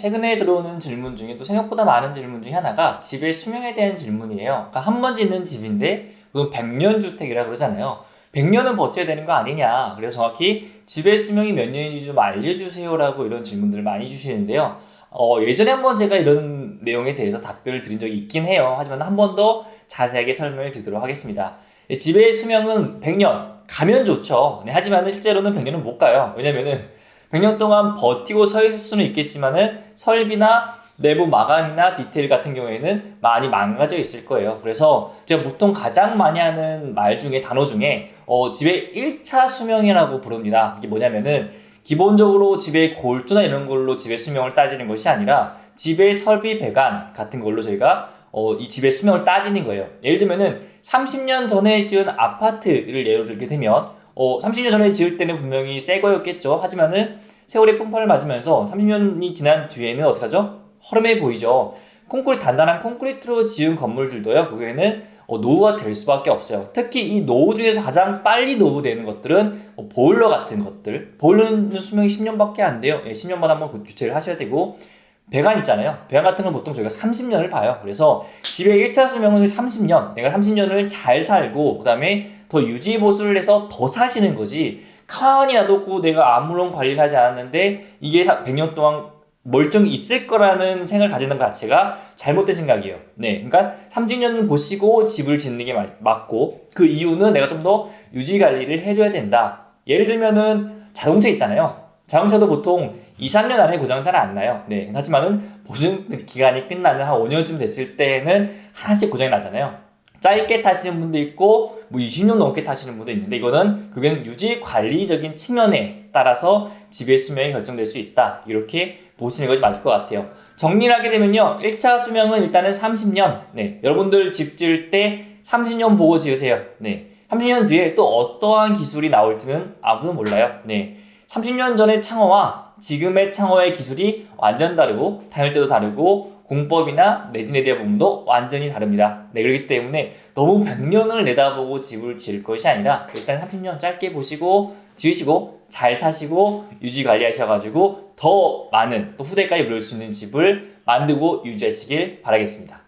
최근에 들어오는 질문 중에 또 생각보다 많은 질문 중에 하나가 집의 수명에 대한 질문이에요. 그러니까 한 번 짓는 집인데 그건 100년 주택이라 그러잖아요. 100년은 버텨야 되는 거 아니냐. 그래서 정확히 집의 수명이 몇 년인지 좀 알려주세요라고 이런 질문들을 많이 주시는데요. 예전에 한번 제가 이런 내용에 대해서 답변을 드린 적이 있긴 해요. 하지만 한 번 더 자세하게 설명을 드리도록 하겠습니다. 집의 수명은 100년 가면 좋죠. 네, 하지만 실제로는 100년은 못 가요. 왜냐면은 100년 동안 버티고 서 있을 수는 있겠지만은 설비나 내부 마감이나 디테일 같은 경우에는 많이 망가져 있을 거예요. 그래서 제가 보통 가장 많이 하는 말 중에 단어 중에 집의 1차 수명이라고 부릅니다. 이게 뭐냐면은 기본적으로 집의 골조나 이런 걸로 집의 수명을 따지는 것이 아니라 집의 설비 배관 같은 걸로 저희가 이 집의 수명을 따지는 거예요. 예를 들면은 30년 전에 지은 아파트를 예로 들게 되면 30년 전에 지을 때는 분명히 새 거였겠죠. 하지만은 세월의 풍파를 맞으면서 30년이 지난 뒤에는 어떻게 하죠? 허름해 보이죠. 단단한 콘크리트로 지은 건물들도요, 그게는 노후가 될 수밖에 없어요. 특히 이 노후 중에서 가장 빨리 노후되는 것들은 보일러 같은 것들. 보일러는 수명이 10년밖에 안 돼요. 10년마다 한번 교체를 하셔야 되고, 배관 있잖아요. 배관 같은 건 보통 저희가 30년을 봐요. 그래서 집의 1차 수명은 30년. 내가 30년을 잘 살고, 그 다음에 더 유지 보수를 해서 더 사시는 거지. 가만히 놔뒀고 내가 아무런 관리를 하지 않았는데 이게 100년 동안 멀쩡히 있을 거라는 생각을 가지는 것 자체가 잘못된 생각이에요. 네, 그러니까 30년 보시고 집을 짓는 게 맞고, 그 이유는 내가 좀 더 유지 관리를 해줘야 된다. 예를 들면은 자동차 있잖아요. 자동차도 보통 2, 3년 안에 고장은 잘 안 나요. 네, 하지만은 보증 기간이 끝나는 한 5년쯤 됐을 때는 하나씩 고장이 나잖아요. 짧게 타시는 분도 있고 20년 넘게 타시는 분도 있는데, 이거는 그게 유지 관리적인 측면에 따라서 집의 수명이 결정될 수 있다. 이렇게 보시는 것이 맞을 것 같아요. 정리를 하게 되면요, 1차 수명은 일단은 30년. 네, 여러분들 집 지을 때 30년 보고 지으세요. 네, 30년 뒤에 또 어떠한 기술이 나올지는 아무도 몰라요. 네, 30년 전의 창호와 지금의 창호의 기술이 완전 다르고 단열재도 다르고 공법이나 내진에 대한 부분도 완전히 다릅니다. 네, 그렇기 때문에 너무 100년을 내다보고 집을 지을 것이 아니라 일단 30년 짧게 보시고 지으시고 잘 사시고 유지 관리하셔가지고 더 많은 또 후대까지 물릴 수 있는 집을 만들고 유지하시길 바라겠습니다.